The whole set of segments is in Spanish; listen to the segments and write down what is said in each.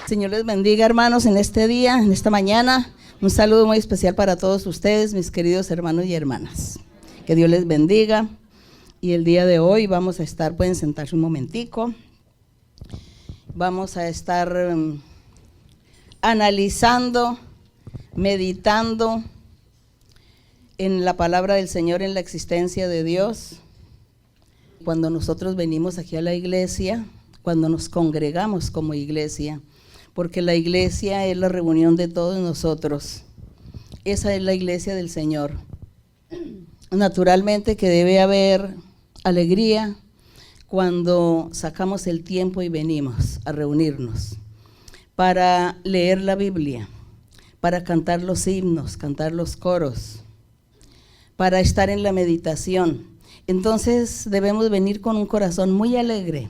Señor les bendiga, hermanos, en este día, en esta mañana. Un saludo muy especial para todos ustedes, mis queridos hermanos y hermanas. Que Dios les bendiga. Y el día de hoy vamos a estar, pueden sentarse un momentico. Vamos a estar analizando, meditando en la palabra del Señor, en la existencia de Dios. Cuando nosotros venimos aquí a la iglesia, cuando nos congregamos como iglesia, porque la iglesia es la reunión de todos nosotros. Esa es la iglesia del Señor. Naturalmente que debe haber alegría cuando sacamos el tiempo y venimos a reunirnos para leer la Biblia, para cantar los himnos, cantar los coros, para estar en la meditación. Entonces debemos venir con un corazón muy alegre,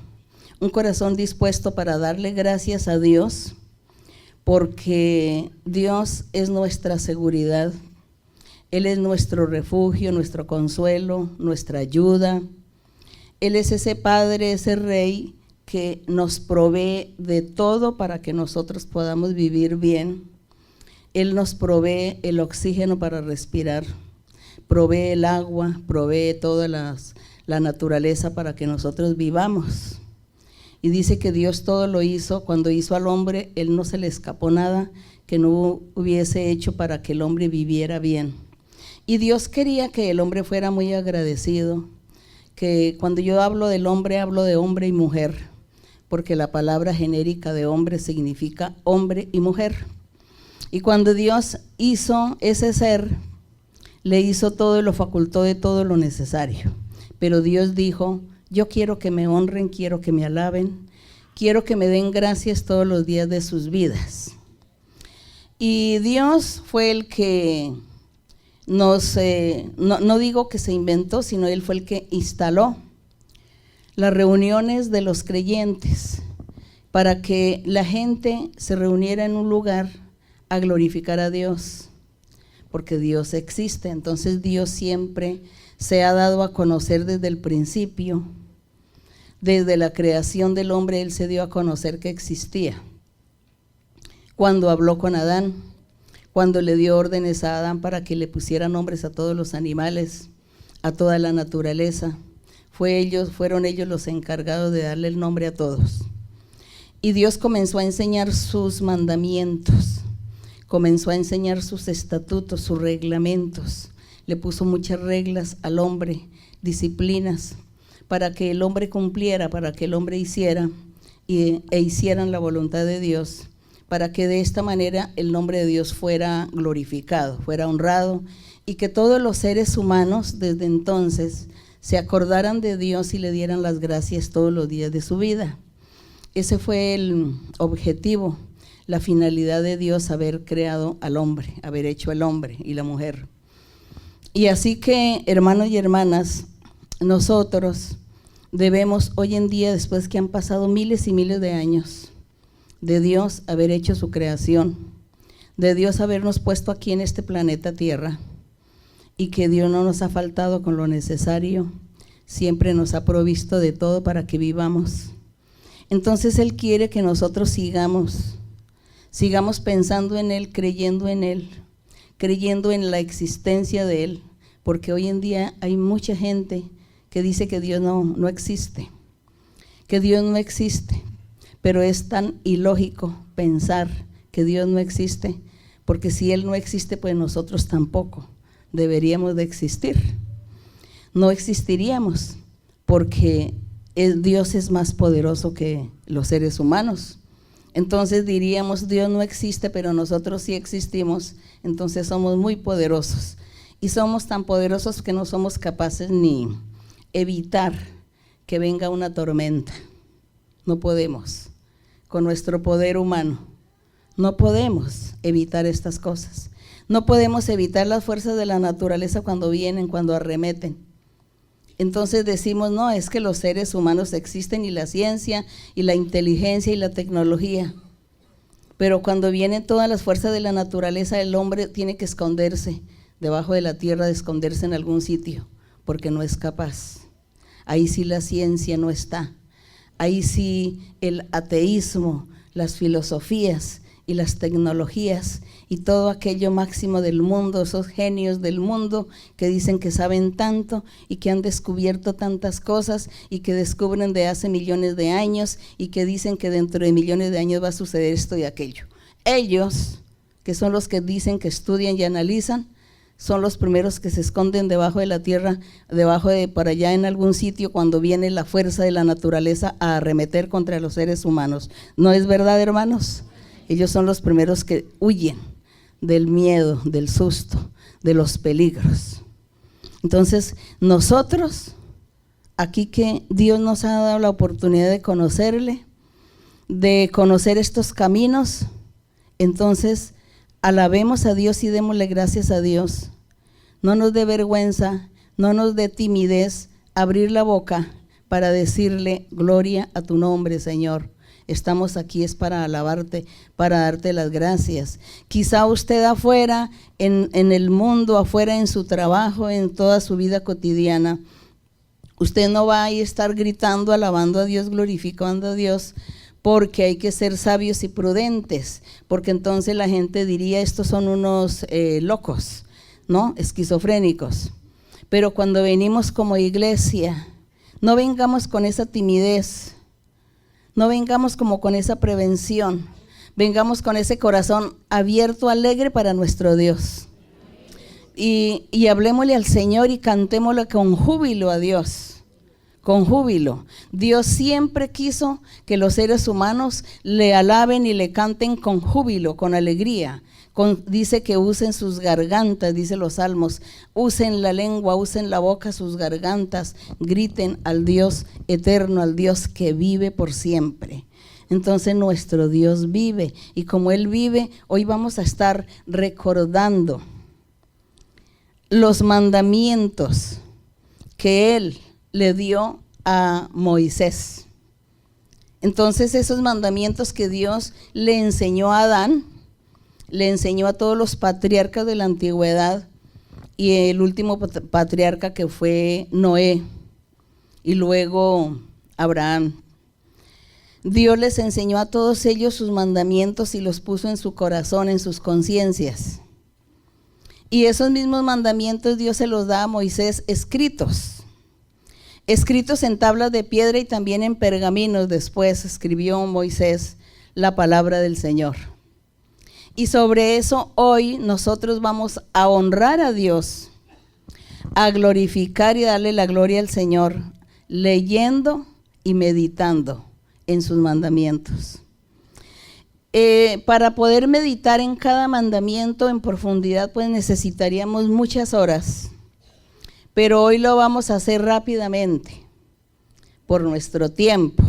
un corazón dispuesto para darle gracias a Dios, porque Dios es nuestra seguridad, Él es nuestro refugio, nuestro consuelo, nuestra ayuda. Él es ese Padre, ese Rey que nos provee de todo para que nosotros podamos vivir bien. Él nos provee el oxígeno para respirar, provee el agua, provee toda la naturaleza para que nosotros vivamos. Y dice que Dios todo lo hizo. Cuando hizo al hombre, Él no se le escapó nada que no hubiese hecho para que el hombre viviera bien. Y Dios quería que el hombre fuera muy agradecido, que cuando yo hablo del hombre, hablo de hombre y mujer, porque la palabra genérica de hombre significa hombre y mujer. Y cuando Dios hizo ese ser, le hizo todo y lo facultó de todo lo necesario. Pero Dios dijo: yo quiero que me honren, quiero que me alaben, quiero que me den gracias todos los días de sus vidas. Y Dios fue el que no digo que se inventó, sino Él fue el que instaló las reuniones de los creyentes para que la gente se reuniera en un lugar a glorificar a Dios, porque Dios existe. Entonces Dios siempre se ha dado a conocer desde el principio. Desde la creación del hombre, Él se dio a conocer que existía. Cuando habló con Adán, cuando le dio órdenes a Adán para que le pusiera nombres a todos los animales, a toda la naturaleza, fueron ellos los encargados de darle el nombre a todos. Y Dios comenzó a enseñar sus mandamientos, comenzó a enseñar sus estatutos, sus reglamentos. Le puso muchas reglas al hombre, disciplinas, para que el hombre cumpliera, para que el hombre hiciera e hicieran la voluntad de Dios, para que de esta manera el nombre de Dios fuera glorificado, fuera honrado, y que todos los seres humanos desde entonces se acordaran de Dios y le dieran las gracias todos los días de su vida. Ese fue el objetivo, la finalidad de Dios, haber creado al hombre, haber hecho al hombre y la mujer. Y así que, hermanos y hermanas, nosotros debemos hoy en día, después que han pasado miles y miles de años, de Dios haber hecho su creación, de Dios habernos puesto aquí en este planeta Tierra, y que Dios no nos ha faltado con lo necesario, siempre nos ha provisto de todo para que vivamos. Entonces Él quiere que nosotros sigamos pensando en Él, creyendo en la existencia de Él, porque hoy en día hay mucha gente que dice que Dios no existe, que Dios no existe, pero es tan ilógico pensar que Dios no existe, porque si Él no existe, pues nosotros tampoco deberíamos de existir. No existiríamos, porque Dios es más poderoso que los seres humanos. Entonces diríamos: Dios no existe, pero nosotros sí existimos, entonces somos muy poderosos. Y somos tan poderosos que no somos capaces ni evitar que venga una tormenta. No podemos, con nuestro poder humano, no podemos evitar estas cosas. No podemos evitar las fuerzas de la naturaleza cuando vienen, cuando arremeten. Entonces decimos: no, es que los seres humanos existen, y la ciencia, y la inteligencia, y la tecnología. Pero cuando vienen todas las fuerzas de la naturaleza, el hombre tiene que esconderse debajo de la tierra, de esconderse en algún sitio, porque no es capaz. Ahí sí la ciencia no está. Ahí sí el ateísmo, las filosofías y las tecnologías y todo aquello máximo del mundo, esos genios del mundo que dicen que saben tanto y que han descubierto tantas cosas y que descubren de hace millones de años y que dicen que dentro de millones de años va a suceder esto y aquello. Ellos, que son los que dicen que estudian y analizan, son los primeros que se esconden debajo de la tierra, debajo de por allá en algún sitio cuando viene la fuerza de la naturaleza a arremeter contra los seres humanos. ¿No es verdad, hermanos? Ellos son los primeros que huyen del miedo, del susto, de los peligros. Entonces, nosotros, aquí que Dios nos ha dado la oportunidad de conocerle, de conocer estos caminos, entonces alabemos a Dios y démosle gracias a Dios. No nos dé vergüenza, no nos dé timidez abrir la boca para decirle gloria a tu nombre, Señor. Estamos aquí es para alabarte, para darte las gracias. Quizá usted afuera, en el mundo, afuera en su trabajo, en toda su vida cotidiana, usted no va a estar gritando, alabando a Dios, glorificando a Dios, porque hay que ser sabios y prudentes, porque entonces la gente diría, estos son unos locos, ¿no? Esquizofrénicos. Pero cuando venimos como iglesia, no vengamos con esa timidez, no vengamos como con esa prevención, vengamos con ese corazón abierto, alegre para nuestro Dios. Y hablémosle al Señor y cantémosle con júbilo a Dios, con júbilo. Dios siempre quiso que los seres humanos le alaben y le canten con júbilo, con alegría. Dice que usen sus gargantas, dice los salmos, usen la lengua, usen la boca, sus gargantas, griten al Dios eterno, al Dios que vive por siempre. Entonces nuestro Dios vive, y como Él vive, hoy vamos a estar recordando los mandamientos que Él le dio a Moisés. Entonces esos mandamientos que Dios le enseñó a Adán, le enseñó a todos los patriarcas de la antigüedad, y el último patriarca que fue Noé, y luego Abraham. Dios les enseñó a todos ellos sus mandamientos y los puso en su corazón, en sus conciencias. Y esos mismos mandamientos Dios se los da a Moisés escritos en tablas de piedra y también en pergaminos. Después escribió Moisés la palabra del Señor. Y sobre eso hoy nosotros vamos a honrar a Dios, a glorificar y darle la gloria al Señor, leyendo y meditando en sus mandamientos. Para poder meditar en cada mandamiento en profundidad, pues necesitaríamos muchas horas, pero hoy lo vamos a hacer rápidamente, por nuestro tiempo,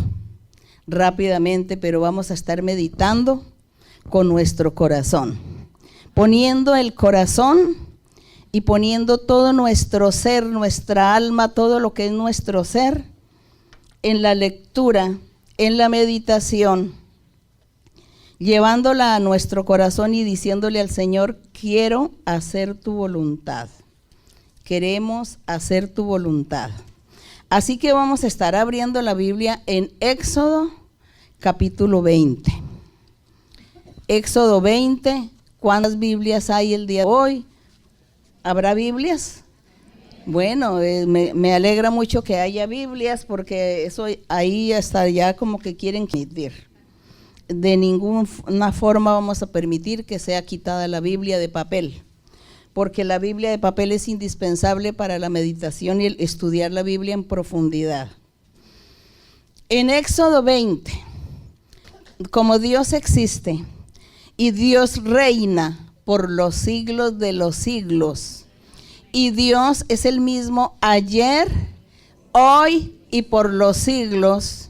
rápidamente, pero vamos a estar meditando con nuestro corazón, poniendo el corazón y poniendo todo nuestro ser, nuestra alma, todo lo que es nuestro ser, en la lectura, en la meditación, llevándola a nuestro corazón y diciéndole al Señor, quiero hacer tu voluntad, queremos hacer tu voluntad. Así que vamos a estar abriendo la Biblia en Éxodo capítulo 20. Éxodo 20, ¿cuántas Biblias hay el día de hoy? ¿Habrá Biblias? Bueno, me alegra mucho que haya Biblias, porque eso ahí hasta ya como que quieren quitar. De ninguna forma vamos a permitir que sea quitada la Biblia de papel, porque la Biblia de papel es indispensable para la meditación y el estudiar la Biblia en profundidad. En Éxodo 20, como Dios existe y Dios reina por los siglos de los siglos, y Dios es el mismo ayer, hoy y por los siglos,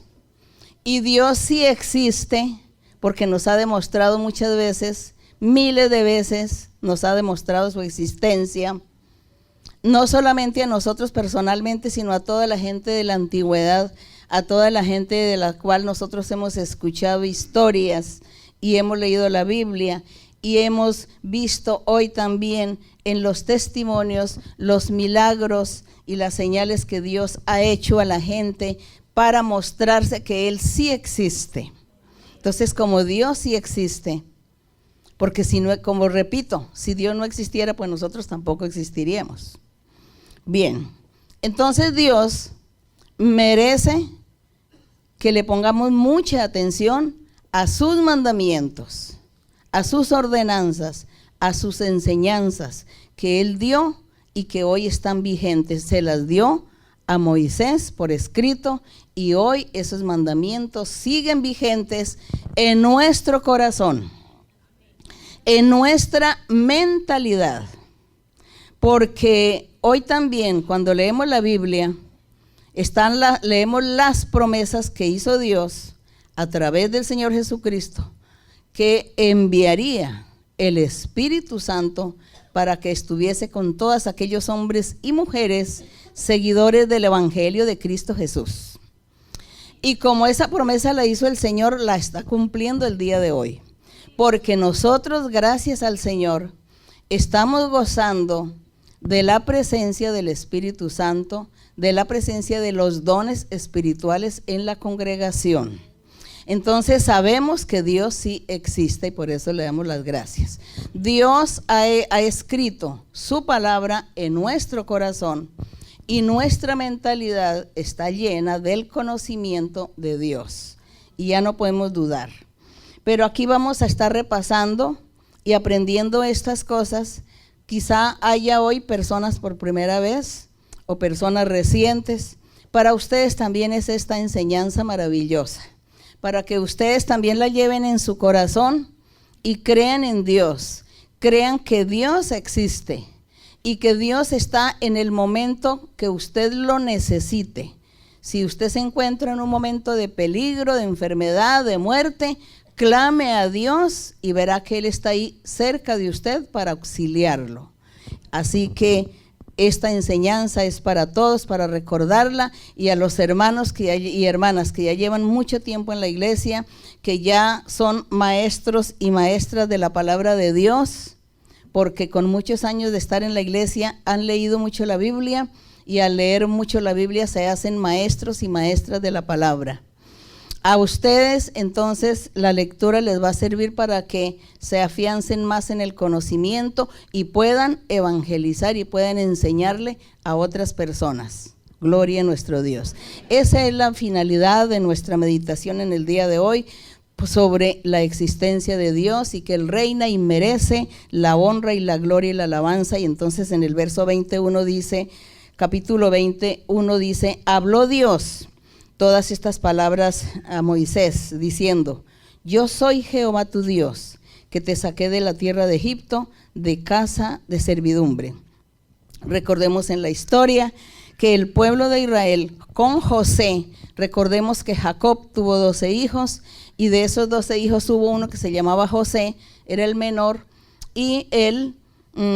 y Dios sí existe porque nos ha demostrado muchas veces, miles de veces nos ha demostrado su existencia, no solamente a nosotros personalmente, sino a toda la gente de la antigüedad, a toda la gente de la cual nosotros hemos escuchado historias y hemos leído la Biblia y hemos visto hoy también en los testimonios los milagros y las señales que Dios ha hecho a la gente para mostrarse que Él sí existe. Entonces, como Dios sí existe, porque si no, como repito, si Dios no existiera, pues nosotros tampoco existiríamos. Bien, entonces Dios merece que le pongamos mucha atención a sus mandamientos, a sus ordenanzas, a sus enseñanzas que Él dio y que hoy están vigentes. Se las dio a Moisés por escrito y hoy esos mandamientos siguen vigentes en nuestro corazón, en nuestra mentalidad. Porque hoy también cuando leemos la Biblia, leemos las promesas que hizo Dios a través del Señor Jesucristo, que enviaría el Espíritu Santo para que estuviese con todos aquellos hombres y mujeres seguidores del Evangelio de Cristo Jesús. Y como esa promesa la hizo el Señor, la está cumpliendo el día de hoy. Porque nosotros, gracias al Señor, estamos gozando de la presencia del Espíritu Santo, de la presencia de los dones espirituales en la congregación. Entonces sabemos que Dios sí existe y por eso le damos las gracias. Dios ha escrito su palabra en nuestro corazón y nuestra mentalidad está llena del conocimiento de Dios y ya no podemos dudar. Pero aquí vamos a estar repasando y aprendiendo estas cosas. Quizá haya hoy personas por primera vez o personas recientes. Para ustedes también es esta enseñanza maravillosa, para que ustedes también la lleven en su corazón y crean en Dios, crean que Dios existe y que Dios está en el momento que usted lo necesite. Si usted se encuentra en un momento de peligro, de enfermedad, de muerte, clame a Dios y verá que Él está ahí cerca de usted para auxiliarlo. Así que esta enseñanza es para todos, para recordarla, y a los hermanos y hermanas que ya llevan mucho tiempo en la iglesia, que ya son maestros y maestras de la palabra de Dios, porque con muchos años de estar en la iglesia han leído mucho la Biblia, y al leer mucho la Biblia se hacen maestros y maestras de la palabra. A ustedes entonces la lectura les va a servir para que se afiancen más en el conocimiento y puedan evangelizar y puedan enseñarle a otras personas. Gloria a nuestro Dios. Esa es la finalidad de nuestra meditación en el día de hoy, sobre la existencia de Dios y que Él reina y merece la honra y la gloria y la alabanza. Y entonces en el verso 21 dice, capítulo 21 dice, habló Dios todas estas palabras a Moisés, diciendo, yo soy Jehová tu Dios, que te saqué de la tierra de Egipto, de casa de servidumbre. Recordemos en la historia que el pueblo de Israel con José, recordemos que Jacob tuvo 12 hijos, y de esos 12 hijos hubo uno que se llamaba José, era el menor, y él,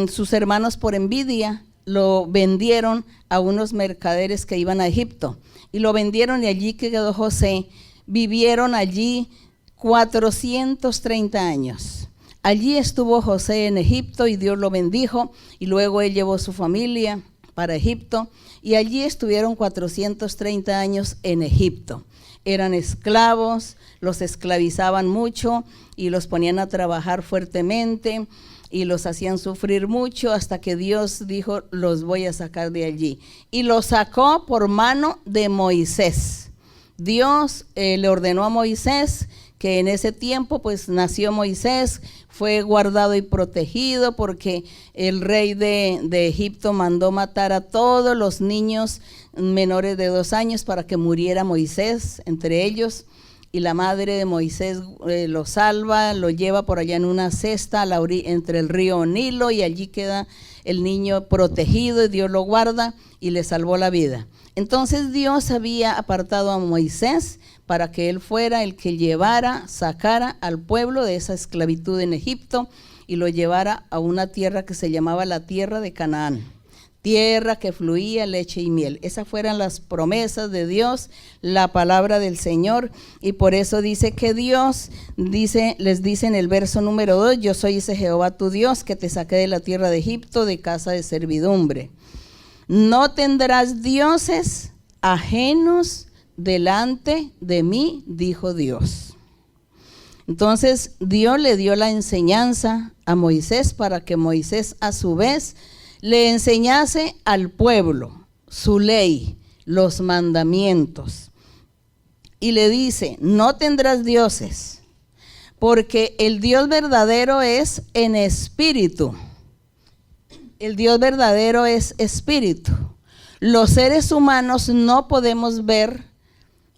sus hermanos por envidia, lo vendieron a unos mercaderes que iban a Egipto. Y lo vendieron y allí quedó José. Vivieron allí 430 años. Allí estuvo José en Egipto y Dios lo bendijo. Y luego él llevó su familia para Egipto. Y allí estuvieron 430 años en Egipto. Eran esclavos, los esclavizaban mucho y los ponían a trabajar fuertemente y los hacían sufrir mucho hasta que Dios dijo, los voy a sacar de allí. Y los sacó por mano de Moisés. Dios le ordenó a Moisés que en ese tiempo pues nació Moisés, fue guardado y protegido porque el rey de Egipto mandó matar a todos los niños menores de 2 años para que muriera Moisés entre ellos. Y la madre de Moisés lo salva, lo lleva por allá en una cesta entre el río Nilo y allí queda el niño protegido y Dios lo guarda y le salvó la vida. Entonces Dios había apartado a Moisés para que él fuera el que sacara al pueblo de esa esclavitud en Egipto y lo llevara a una tierra que se llamaba la tierra de Canaán. Tierra que fluía leche y miel. Esas fueron las promesas de Dios, la palabra del Señor, y por eso dice que Dios les dice en el verso número 2, yo soy ese Jehová tu Dios que te saqué de la tierra de Egipto, de casa de servidumbre. No tendrás dioses ajenos delante de mí, dijo Dios. Entonces Dios le dio la enseñanza a Moisés para que Moisés a su vez le enseñase al pueblo su ley, los mandamientos. Y le dice, no tendrás dioses, porque el Dios verdadero es en espíritu. El Dios verdadero es espíritu. Los seres humanos no podemos ver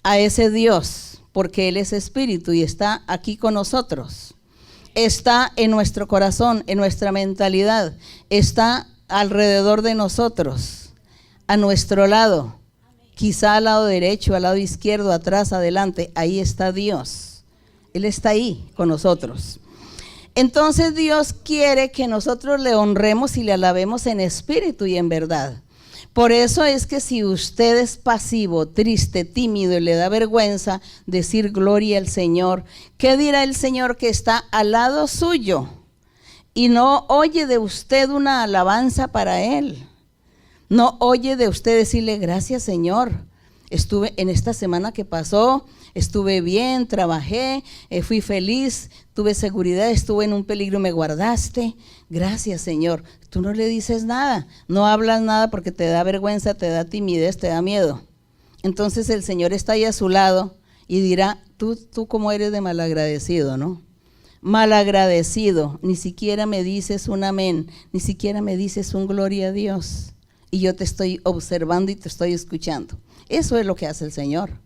a ese Dios, porque Él es espíritu y está aquí con nosotros. Está en nuestro corazón, en nuestra mentalidad, está alrededor de nosotros, a nuestro lado, quizá al lado derecho, al lado izquierdo, atrás, adelante, ahí está Dios. Él está ahí con nosotros. Entonces Dios quiere que nosotros le honremos y le alabemos en espíritu y en verdad. Por eso es que si usted es pasivo, triste, tímido y le da vergüenza decir gloria al Señor, ¿qué dirá el Señor que está al lado suyo y no oye de usted una alabanza para Él? No oye de usted decirle gracias, Señor. Estuve en esta semana que pasó, estuve bien, trabajé, fui feliz, tuve seguridad, estuve en un peligro, me guardaste. Gracias, Señor. Tú no le dices nada, no hablas nada porque te da vergüenza, te da timidez, te da miedo. Entonces el Señor está ahí a su lado y dirá, tú cómo eres de malagradecido, ¿no? Malagradecido, ni siquiera me dices un amén, ni siquiera me dices un gloria a Dios. Y yo te estoy observando y te estoy escuchando. Eso es lo que hace el Señor.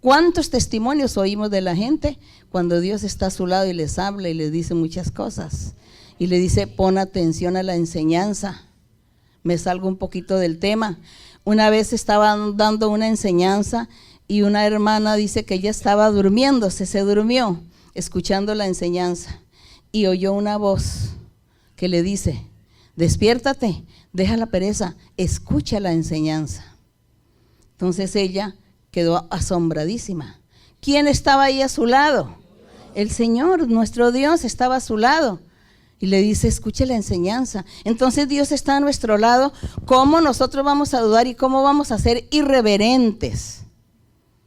¿Cuántos testimonios oímos de la gente cuando Dios está a su lado y les habla y les dice muchas cosas? Y le dice, pon atención a la enseñanza. Me salgo un poquito del tema. Una vez estaban dando una enseñanza y una hermana dice que ella estaba durmiéndose, se durmió escuchando la enseñanza y oyó una voz que le dice, despiértate, deja la pereza, escucha la enseñanza. Entonces ella quedó asombradísima. ¿Quién estaba ahí a su lado? El Señor, nuestro Dios, estaba a su lado. Y le dice, escuche la enseñanza. Entonces Dios está a nuestro lado. ¿Cómo nosotros vamos a dudar y cómo vamos a ser irreverentes?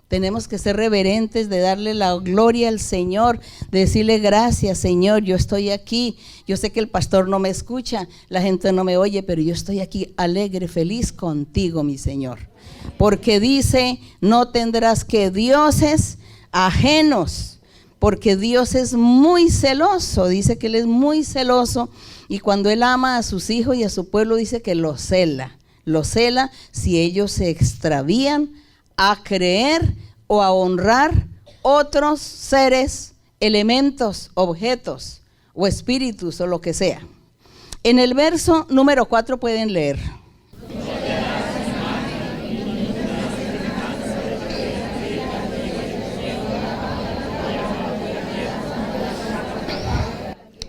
Tenemos que ser reverentes, de darle la gloria al Señor, de decirle gracias, Señor, yo estoy aquí. Yo sé que el pastor no me escucha, la gente no me oye, pero yo estoy aquí alegre, feliz contigo, mi Señor. Porque dice, no tendrás que dioses ajenos, porque Dios es muy celoso, dice que Él es muy celoso, y cuando Él ama a sus hijos y a su pueblo, dice que los cela si ellos se extravían a creer o a honrar otros seres, elementos, objetos o espíritus o lo que sea. En el verso número 4 pueden leer.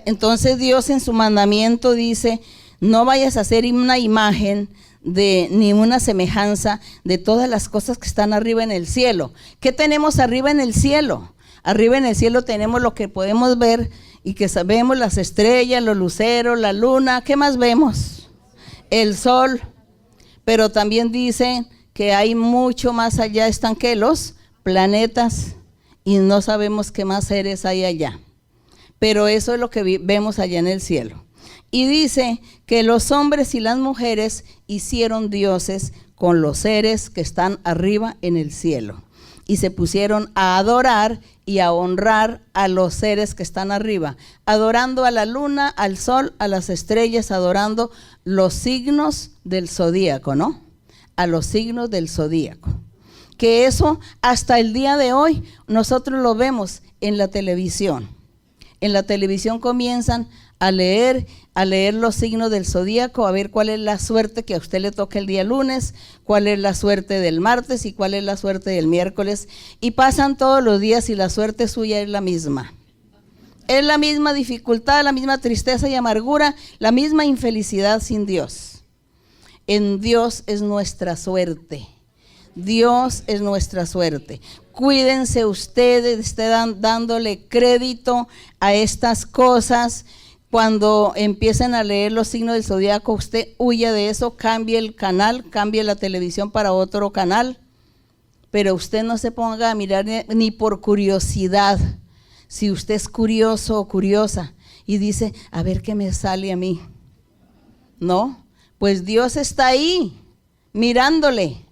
Entonces Dios en su mandamiento dice, no vayas a hacer una imagen de ni una semejanza de todas las cosas que están arriba en el cielo. ¿Qué tenemos arriba en el cielo? Arriba en el cielo tenemos lo que podemos ver y que sabemos, las estrellas, los luceros, la luna. ¿Qué más vemos? El sol. Pero también dice que hay mucho más allá, están que los planetas y no sabemos qué más seres hay allá. Pero eso es lo que vemos allá en el cielo. Y dice que los hombres y las mujeres hicieron dioses con los seres que están arriba en el cielo. Y se pusieron a adorar y a honrar a los seres que están arriba, adorando a la luna, al sol, a las estrellas, adorando los signos del zodíaco, ¿no? A los signos del zodíaco. Que eso hasta el día de hoy nosotros lo vemos en la televisión. En la televisión comienzan a leer los signos del zodíaco, a ver cuál es la suerte que a usted le toca el día lunes, cuál es la suerte del martes y cuál es la suerte del miércoles. Y pasan todos los días y la suerte suya es la misma. Es la misma dificultad, la misma tristeza y amargura, la misma infelicidad sin Dios. En Dios es nuestra suerte. Dios es nuestra suerte. Cuídense ustedes, estén dándole crédito a estas cosas. Cuando empiecen a leer los signos del zodiaco, usted huya de eso, cambie el canal, cambie la televisión para otro canal, pero usted no se ponga a mirar ni por curiosidad Si usted es curioso o curiosa y dice, a ver qué me sale a mí. No, pues Dios está ahí, mirándole,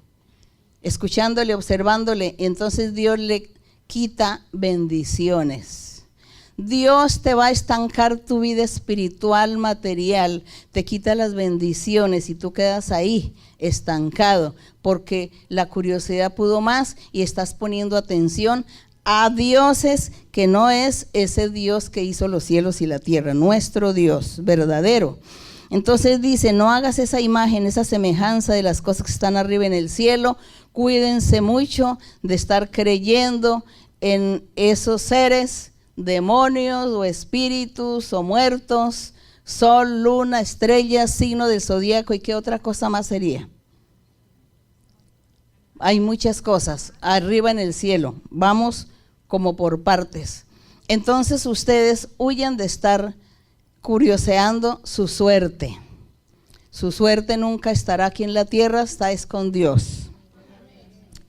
escuchándole, observándole. Y entonces Dios le quita bendiciones. Dios te va a estancar tu vida espiritual, material, te quita las bendiciones y tú quedas ahí estancado porque la curiosidad pudo más y estás poniendo atención a dioses que no es ese Dios que hizo los cielos y la tierra, nuestro Dios verdadero. Entonces dice, no hagas esa imagen, esa semejanza de las cosas que están arriba en el cielo. Cuídense mucho de estar creyendo en esos seres, demonios o espíritus o muertos, sol, luna, estrellas, signo del zodíaco. ¿Y qué otra cosa más sería? Hay muchas cosas arriba en el cielo. Vamos como por partes. Entonces ustedes huyan de estar curioseando su suerte. Su suerte nunca estará aquí en la tierra, está es con Dios.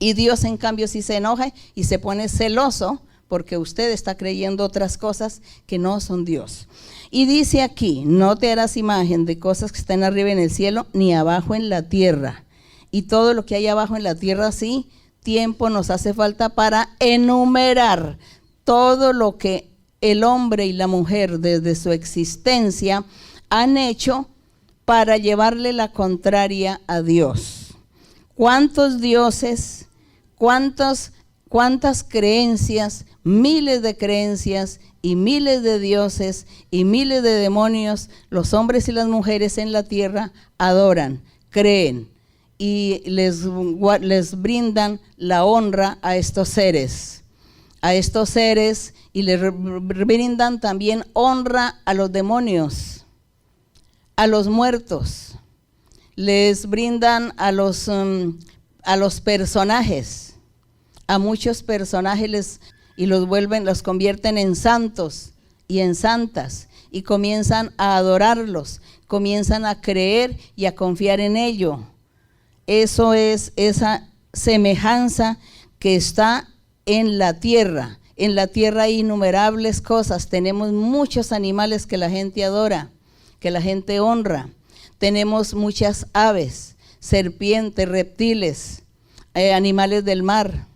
Y Dios en cambio sí se enoja y se pone celoso porque usted está creyendo otras cosas que no son Dios. Y dice aquí, no te harás imagen de cosas que están arriba en el cielo, ni abajo en la tierra. Y todo lo que hay abajo en la tierra, sí, tiempo nos hace falta para enumerar todo lo que el hombre y la mujer desde su existencia han hecho para llevarle la contraria a Dios. ¿Cuántos dioses, cuántas creencias, miles de creencias y miles de dioses y miles de demonios los hombres y las mujeres en la tierra adoran, creen y les brindan la honra a estos seres y les brindan también honra a los demonios, a los muertos, les brindan a los personajes, a muchos personajes los convierten en santos y en santas y comienzan a adorarlos, comienzan a creer y a confiar en ello. Eso es esa semejanza que está en la tierra. En la tierra hay innumerables cosas. Tenemos muchos animales que la gente adora, que la gente honra. Tenemos muchas aves, serpientes, reptiles, animales del mar,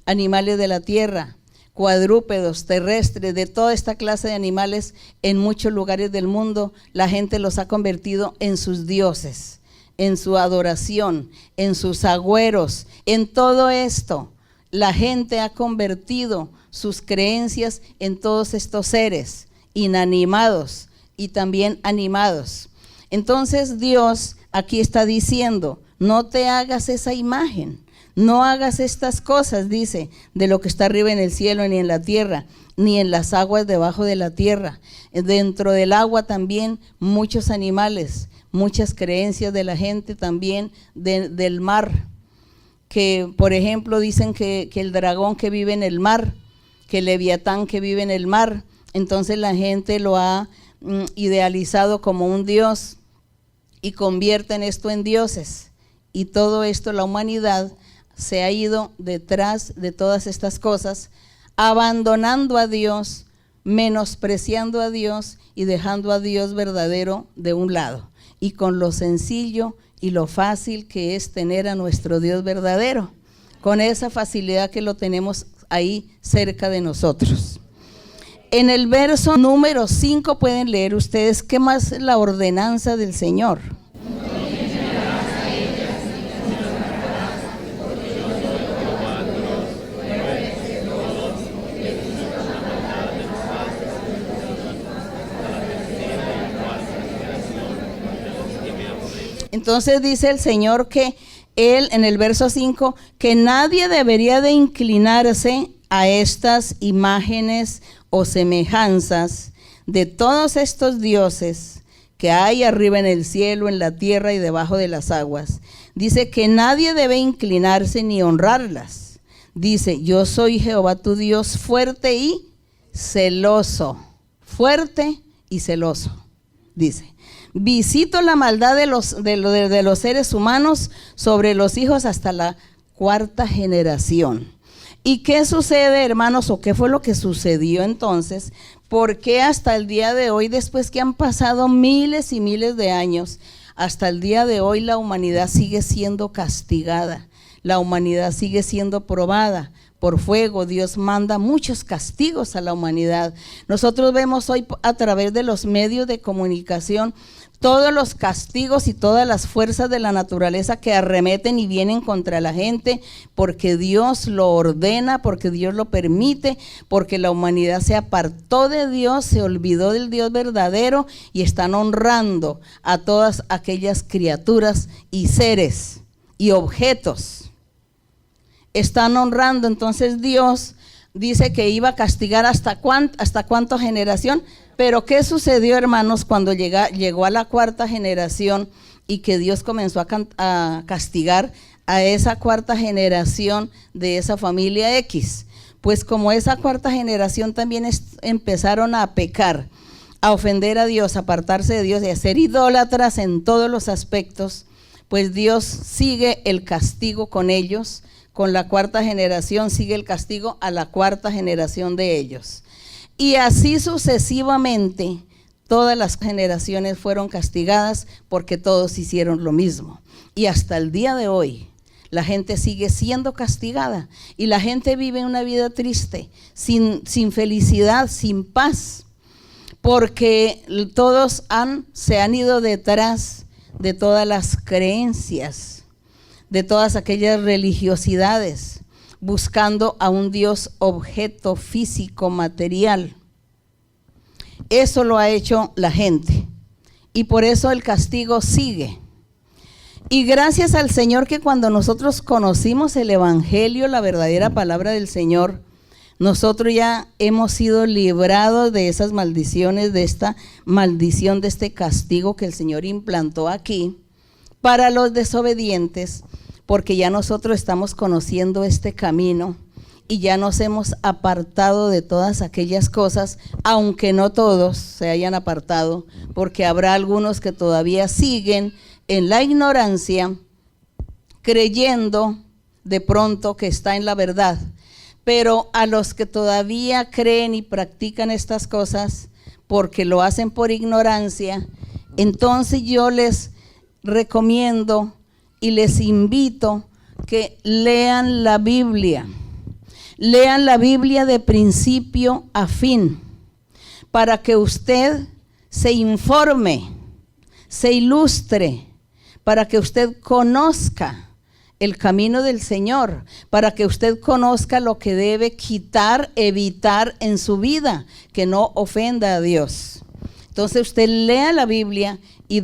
animales de la tierra, cuadrúpedos, terrestres, de toda esta clase de animales. En muchos lugares del mundo la gente los ha convertido en sus dioses, en su adoración, en sus agüeros. En todo esto la gente ha convertido sus creencias en todos estos seres inanimados y también animados. Entonces Dios aquí está diciendo, no te hagas esa imagen, no hagas estas cosas, dice, de lo que está arriba en el cielo, ni en la tierra, ni en las aguas debajo de la tierra. Dentro del agua también muchos animales, muchas creencias de la gente también del mar. Que por ejemplo dicen que el dragón que vive en el mar, que el leviatán que vive en el mar, entonces la gente lo ha idealizado como un dios y convierten esto en dioses. Y todo esto, la humanidad se ha ido detrás de todas estas cosas, abandonando a Dios, menospreciando a Dios y dejando a Dios verdadero de un lado. Y con lo sencillo y lo fácil que es tener a nuestro Dios verdadero, con esa facilidad que lo tenemos ahí cerca de nosotros. En el verso número 5 pueden leer ustedes qué más es la ordenanza del Señor. Entonces dice el Señor que Él, en el verso 5, que nadie debería de inclinarse a estas imágenes o semejanzas de todos estos dioses que hay arriba en el cielo, en la tierra y debajo de las aguas. Dice que nadie debe inclinarse ni honrarlas. Dice, yo soy Jehová tu Dios fuerte y celoso. Fuerte y celoso, dice. Visito la maldad de los seres humanos sobre los hijos hasta la 4ª generación. ¿Y qué sucede, hermanos, o qué fue lo que sucedió entonces? ¿Por qué hasta el día de hoy, después que han pasado miles y miles de años, hasta el día de hoy la humanidad sigue siendo castigada? La humanidad sigue siendo probada por fuego. Dios manda muchos castigos a la humanidad. Nosotros vemos hoy a través de los medios de comunicación todos los castigos y todas las fuerzas de la naturaleza que arremeten y vienen contra la gente, porque Dios lo ordena, porque Dios lo permite, porque la humanidad se apartó de Dios, se olvidó del Dios verdadero y están honrando a todas aquellas criaturas y seres y objetos. Están honrando. Entonces Dios dice que iba a castigar hasta cuánta generación. Pero ¿qué sucedió, hermanos, cuando llegó a la cuarta generación y que Dios comenzó a castigar a esa cuarta generación de esa familia X? Pues como esa cuarta generación también empezaron a pecar, a ofender a Dios, a apartarse de Dios y a ser idólatras en todos los aspectos, pues Dios sigue el castigo con ellos. Con la cuarta generación sigue el castigo a la cuarta generación de ellos. Y así sucesivamente, todas las generaciones fueron castigadas porque todos hicieron lo mismo. Y hasta el día de hoy, la gente sigue siendo castigada y la gente vive una vida triste, sin felicidad, sin paz, porque todos se han ido detrás de todas las creencias, de todas aquellas religiosidades, buscando a un Dios objeto físico, material. Eso lo ha hecho la gente y por eso el castigo sigue. Y gracias al Señor que cuando nosotros conocimos el Evangelio, la verdadera palabra del Señor, nosotros ya hemos sido librados de esas maldiciones, de esta maldición, de este castigo que el Señor implantó aquí para los desobedientes, porque ya nosotros estamos conociendo este camino y ya nos hemos apartado de todas aquellas cosas, aunque no todos se hayan apartado, porque habrá algunos que todavía siguen en la ignorancia, creyendo de pronto que está en la verdad. Pero a los que todavía creen y practican estas cosas, porque lo hacen por ignorancia, entonces yo les recomiendo y les invito que lean la Biblia de principio a fin, para que usted se informe, se ilustre, para que usted conozca el camino del Señor, para que usted conozca lo que debe quitar, evitar en su vida, que no ofenda a Dios. Entonces usted lea la Biblia y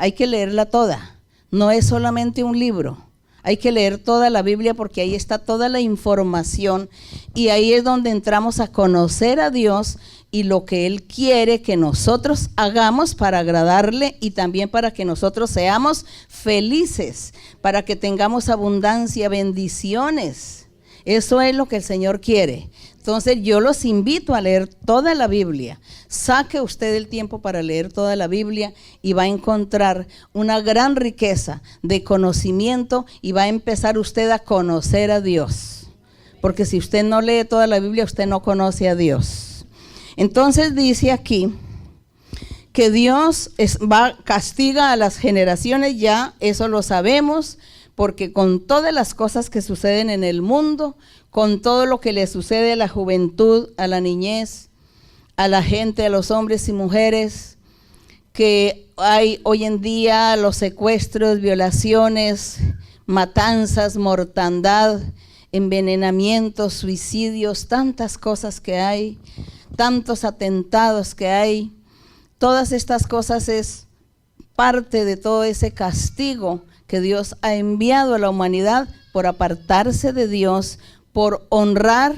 hay que leerla toda. No es solamente un libro, hay que leer toda la Biblia porque ahí está toda la información y ahí es donde entramos a conocer a Dios y lo que Él quiere que nosotros hagamos para agradarle y también para que nosotros seamos felices, para que tengamos abundancia, bendiciones. Eso es lo que el Señor quiere. Entonces yo los invito a leer toda la Biblia. Saque usted el tiempo para leer toda la Biblia y va a encontrar una gran riqueza de conocimiento y va a empezar usted a conocer a Dios. Porque si usted no lee toda la Biblia, usted no conoce a Dios. Entonces dice aquí que Dios castiga a las generaciones, ya eso lo sabemos, porque con todas las cosas que suceden en el mundo, con todo lo que le sucede a la juventud, a la niñez, a la gente, a los hombres y mujeres, que hay hoy en día los secuestros, violaciones, matanzas, mortandad, envenenamientos, suicidios, tantas cosas que hay, tantos atentados que hay. Todas estas cosas es parte de todo ese castigo que Dios ha enviado a la humanidad por apartarse de Dios, por honrar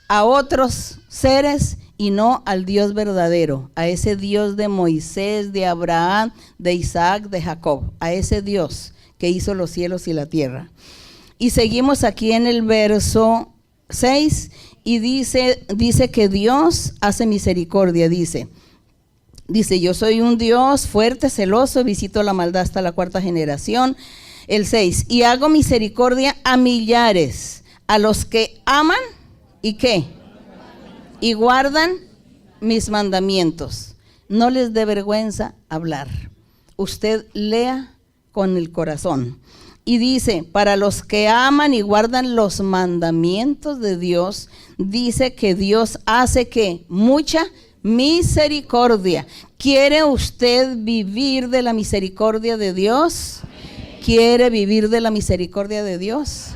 a otros seres y no al Dios verdadero, a ese Dios de Moisés, de Abraham, de Isaac, de Jacob, a ese Dios que hizo los cielos y la tierra. Y seguimos aquí en el verso 6 y dice que Dios hace misericordia, dice, yo soy un Dios fuerte, celoso, visito la maldad hasta la cuarta generación. El 6, y hago misericordia a millares, a los que aman y ¿qué? Y guardan mis mandamientos. No les dé vergüenza hablar. Usted lea con el corazón. Y dice, para los que aman y guardan los mandamientos de Dios, dice que Dios hace que mucha misericordia. ¿Quiere usted vivir de la misericordia de Dios? ¿Quiere vivir de la misericordia de Dios?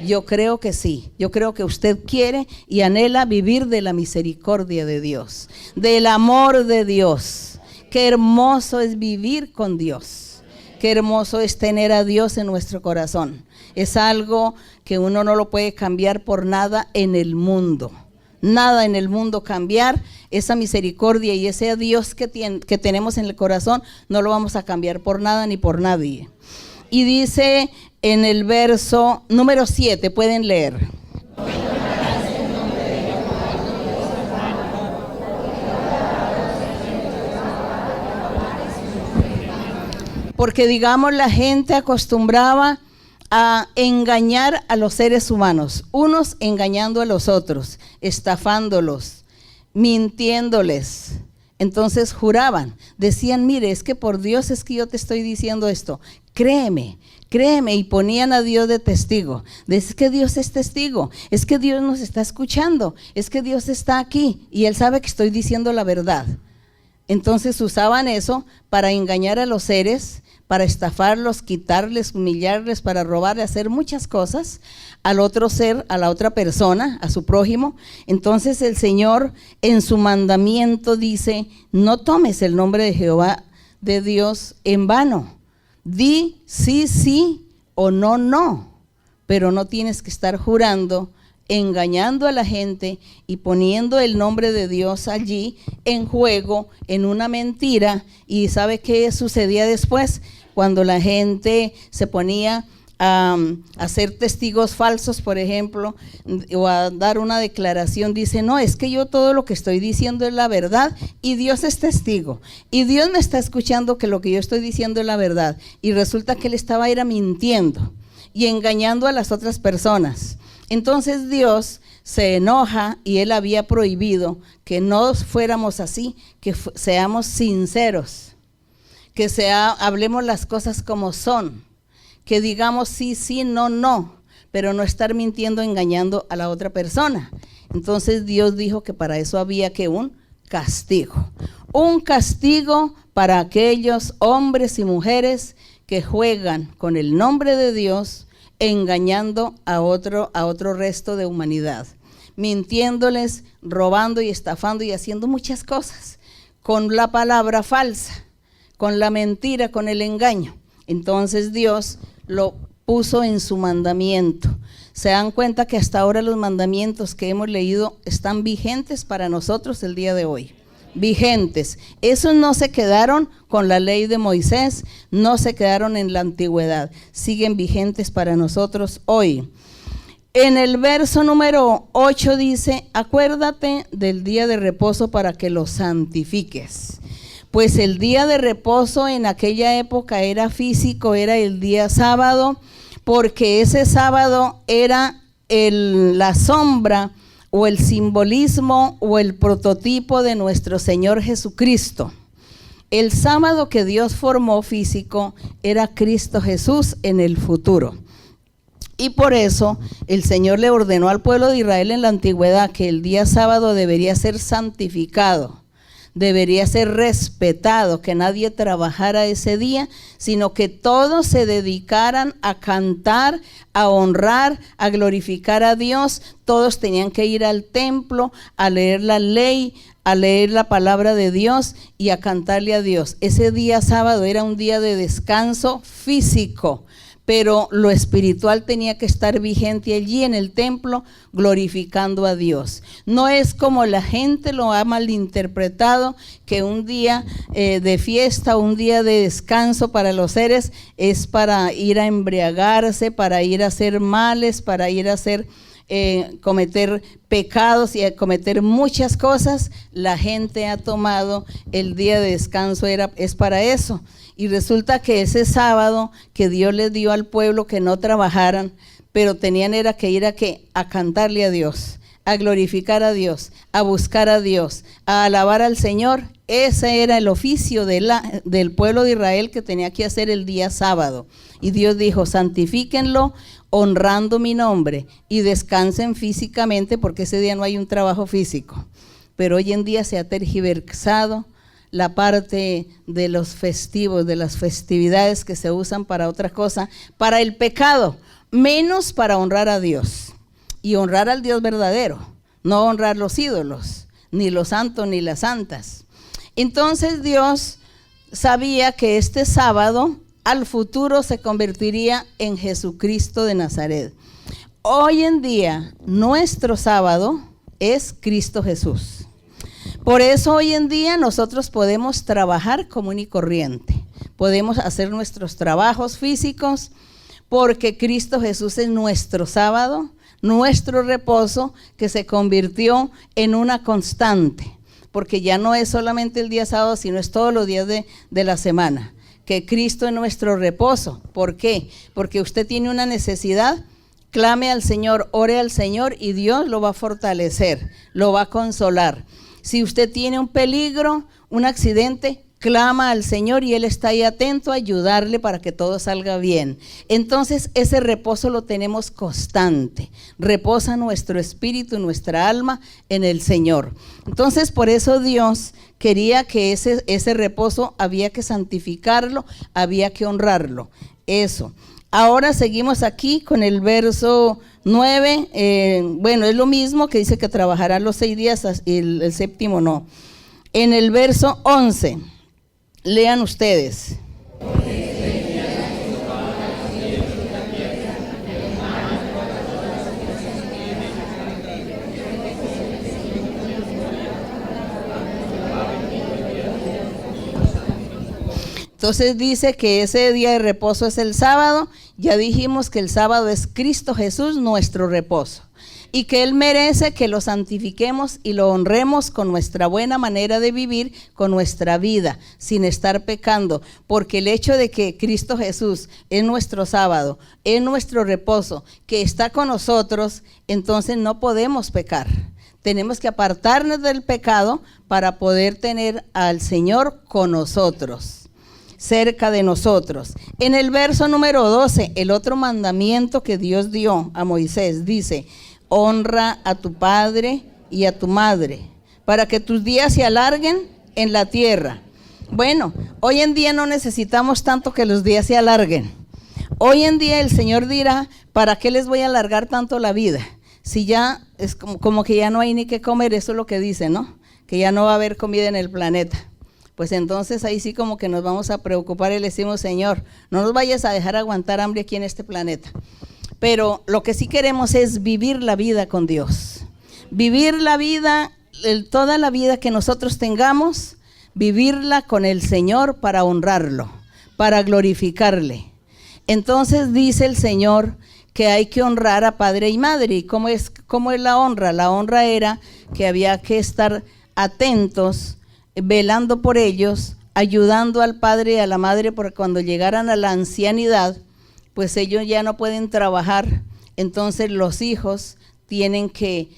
Yo creo que sí. Yo creo que usted quiere y anhela vivir de la misericordia de Dios, del amor de Dios. Qué hermoso es vivir con Dios. Qué hermoso es tener a Dios en nuestro corazón. Es algo que uno no lo puede cambiar por nada en el mundo. Nada en el mundo cambiar esa misericordia y ese Dios que tenemos en el corazón, no lo vamos a cambiar por nada ni por nadie. Y dice en el verso número 7, pueden leer. Porque digamos la gente acostumbraba a engañar a los seres humanos, unos engañando a los otros, estafándolos, mintiéndoles. Entonces juraban, decían, mire, es que por Dios es que yo te estoy diciendo esto, créeme, y ponían a Dios de testigo. Es que Dios es testigo, es que Dios nos está escuchando, es que Dios está aquí y Él sabe que estoy diciendo la verdad. Entonces usaban eso para engañar a los seres, para estafarlos, quitarles, humillarles, para robarle, hacer muchas cosas al otro ser, a la otra persona, a su prójimo. Entonces el Señor en su mandamiento dice, no tomes el nombre de Jehová de Dios en vano. Di sí, sí o no, no, pero no tienes que estar jurando, engañando a la gente y poniendo el nombre de Dios allí en juego, en una mentira. ¿Y sabe qué sucedía después? Cuando la gente se ponía a hacer testigos falsos, por ejemplo, o a dar una declaración, dice, no, es que yo todo lo que estoy diciendo es la verdad y Dios es testigo. Y Dios me está escuchando que lo que yo estoy diciendo es la verdad. Y resulta que él estaba mintiendo y engañando a las otras personas. Entonces Dios se enoja y Él había prohibido que no fuéramos así, que seamos sinceros, que hablemos las cosas como son, que digamos sí, sí, no, no, pero no estar mintiendo, engañando a la otra persona. Entonces Dios dijo que para eso había que un castigo para aquellos hombres y mujeres que juegan con el nombre de Dios, engañando a otro resto de humanidad, mintiéndoles, robando y estafando y haciendo muchas cosas con la palabra falsa, con la mentira, con el engaño. Entonces Dios lo puso en su mandamiento. Se dan cuenta que hasta ahora los mandamientos que hemos leído están vigentes para nosotros el día de hoy. Vigentes. Esos no se quedaron con la ley de Moisés, no se quedaron en la antigüedad, siguen vigentes para nosotros hoy. En el verso número 8 dice, acuérdate del día de reposo para que lo santifiques. Pues el día de reposo en aquella época era físico, era el día sábado, porque ese sábado era la sombra o el simbolismo o el prototipo de nuestro Señor Jesucristo. El sábado que Dios formó físico era Cristo Jesús en el futuro. Y por eso el Señor le ordenó al pueblo de Israel en la antigüedad que el día sábado debería ser santificado, debería ser respetado, que nadie trabajara ese día, sino que todos se dedicaran a cantar, a honrar, a glorificar a Dios. Todos tenían que ir al templo, a leer la ley, a leer la palabra de Dios y a cantarle a Dios. Ese día sábado era un día de descanso físico, pero lo espiritual tenía que estar vigente allí en el templo, glorificando a Dios. No es como la gente lo ha malinterpretado, que un día de fiesta, un día de descanso para los seres es para ir a embriagarse, para ir a hacer males, para ir a hacer cometer pecados y a cometer muchas cosas. La gente ha tomado el día de descanso, es para eso. Y resulta que ese sábado que Dios les dio al pueblo que no trabajaran, pero tenían era que ir a cantarle a Dios, a glorificar a Dios, a buscar a Dios, a alabar al Señor. Ese era el oficio del pueblo de Israel que tenía que hacer el día sábado. Y Dios dijo, santifíquenlo honrando mi nombre y descansen físicamente, porque ese día no hay un trabajo físico. Pero hoy en día se ha tergiversado la parte de los festivos, de las festividades que se usan para otra cosa, para el pecado, menos para honrar a Dios. Y honrar al Dios verdadero, no honrar los ídolos, ni los santos ni las santas. Entonces Dios sabía que este sábado al futuro se convertiría en Jesucristo de Nazaret. Hoy en día nuestro sábado es Cristo Jesús. Por eso hoy en día nosotros podemos trabajar común y corriente, podemos hacer nuestros trabajos físicos, porque Cristo Jesús es nuestro sábado, nuestro reposo, que se convirtió en una constante, porque ya no es solamente el día sábado, sino es todos los días de la semana, que Cristo es nuestro reposo. ¿Por qué? Porque usted tiene una necesidad, clame al Señor, ore al Señor y Dios lo va a fortalecer, lo va a consolar. Si usted tiene un peligro, un accidente, clama al Señor y Él está ahí atento a ayudarle para que todo salga bien. Entonces ese reposo lo tenemos constante, reposa nuestro espíritu, nuestra alma en el Señor. Entonces por eso Dios quería que ese reposo había que santificarlo, había que honrarlo, eso. Ahora seguimos aquí con el verso 9, bueno, es lo mismo que dice que trabajará los 6 días y el séptimo no. En el verso 11, lean ustedes. Entonces dice que ese día de reposo es el sábado. Ya dijimos que el sábado es Cristo Jesús, nuestro reposo, y que Él merece que lo santifiquemos y lo honremos con nuestra buena manera de vivir, con nuestra vida, sin estar pecando, porque el hecho de que Cristo Jesús es nuestro sábado, es nuestro reposo, que está con nosotros, entonces no podemos pecar. Tenemos que apartarnos del pecado para poder tener al Señor con nosotros, cerca de nosotros. En el verso número 12, el otro mandamiento que Dios dio a Moisés dice: honra a tu padre y a tu madre, para que tus días se alarguen en la tierra. Bueno, hoy en día no necesitamos tanto que los días se alarguen. Hoy en día el Señor dirá: ¿para qué les voy a alargar tanto la vida? Si ya es como que ya no hay ni qué comer, eso es lo que dice, ¿no? Que ya no va a haber comida en el planeta. Pues entonces ahí sí como que nos vamos a preocupar y le decimos: Señor, no nos vayas a dejar aguantar hambre aquí en este planeta. Pero lo que sí queremos es vivir la vida con Dios. Vivir la vida, toda la vida que nosotros tengamos, vivirla con el Señor para honrarlo, para glorificarle. Entonces dice el Señor que hay que honrar a padre y madre. ¿Y cómo es la honra? La honra era que había que estar atentos, velando por ellos, ayudando al padre y a la madre, porque cuando llegaran a la ancianidad, pues ellos ya no pueden trabajar, entonces los hijos tienen que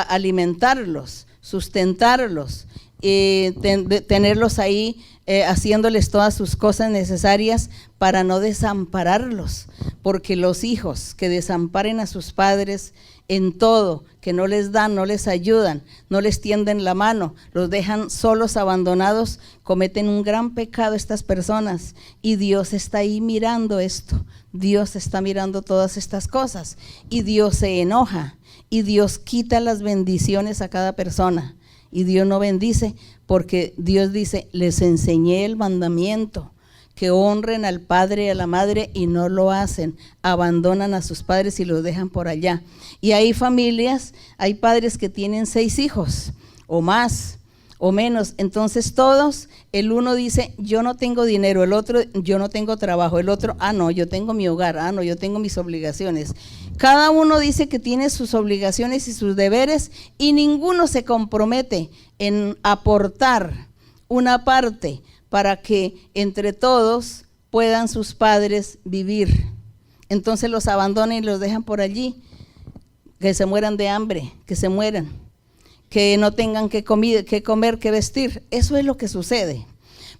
alimentarlos, sustentarlos, tenerlos ahí, haciéndoles todas sus cosas necesarias para no desampararlos, porque los hijos que desamparen a sus padres en todo, que no les dan, no les ayudan, no les tienden la mano, los dejan solos, abandonados, cometen un gran pecado estas personas, y Dios está ahí mirando esto. Dios está mirando todas estas cosas y Dios se enoja y Dios quita las bendiciones a cada persona y Dios no bendice, porque Dios dice: les enseñé el mandamiento, que honren al padre y a la madre, y no lo hacen, abandonan a sus padres y los dejan por allá. Y hay familias, hay padres que tienen 6 hijos o más o menos, entonces todos, el uno dice: yo no tengo dinero, el otro: yo no tengo trabajo, el otro: no, yo tengo mi hogar, no, yo tengo mis obligaciones. Cada uno dice que tiene sus obligaciones y sus deberes, y ninguno se compromete en aportar una parte para que entre todos puedan sus padres vivir. entonces los abandonan y los dejan por allí, que se mueran de hambre, que se mueran, que no tengan que comer, que vestir. Eso es lo que sucede.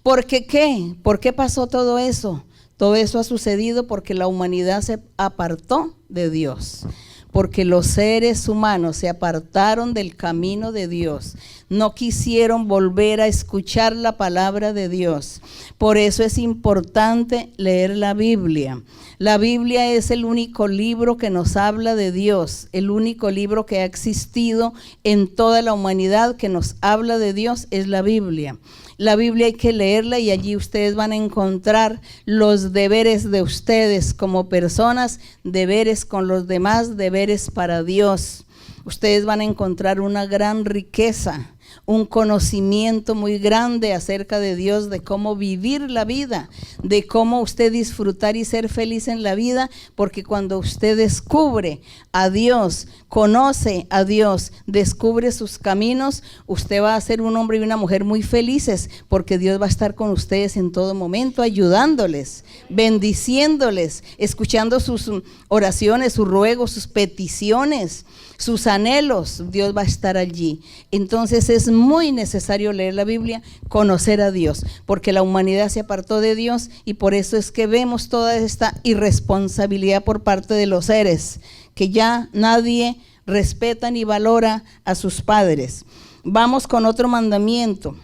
¿Por qué qué? ¿Por qué pasó todo eso? Todo eso ha sucedido porque la humanidad se apartó de Dios, porque los seres humanos se apartaron del camino de Dios, no quisieron volver a escuchar la palabra de Dios. Por eso es importante leer la Biblia. La Biblia es el único libro que nos habla de Dios, el único libro que ha existido en toda la humanidad que nos habla de Dios es la Biblia. La Biblia hay que leerla y allí ustedes van a encontrar los deberes de ustedes como personas, deberes con los demás, deberes para Dios. Ustedes van a encontrar una gran riqueza, un conocimiento muy grande acerca de Dios, de cómo vivir la vida, de cómo usted disfrutar y ser feliz en la vida, porque cuando usted descubre a Dios, conoce a Dios, descubre sus caminos, usted va a ser un hombre y una mujer muy felices, porque Dios va a estar con ustedes en todo momento, ayudándoles, bendiciéndoles, escuchando sus oraciones, sus ruegos, sus peticiones, sus anhelos. Dios va a estar allí. Entonces es muy necesario leer la Biblia, conocer a Dios, porque la humanidad se apartó de Dios y por eso es que vemos toda esta irresponsabilidad por parte de los seres, que ya nadie respeta ni valora a sus padres. Vamos con otro mandamiento.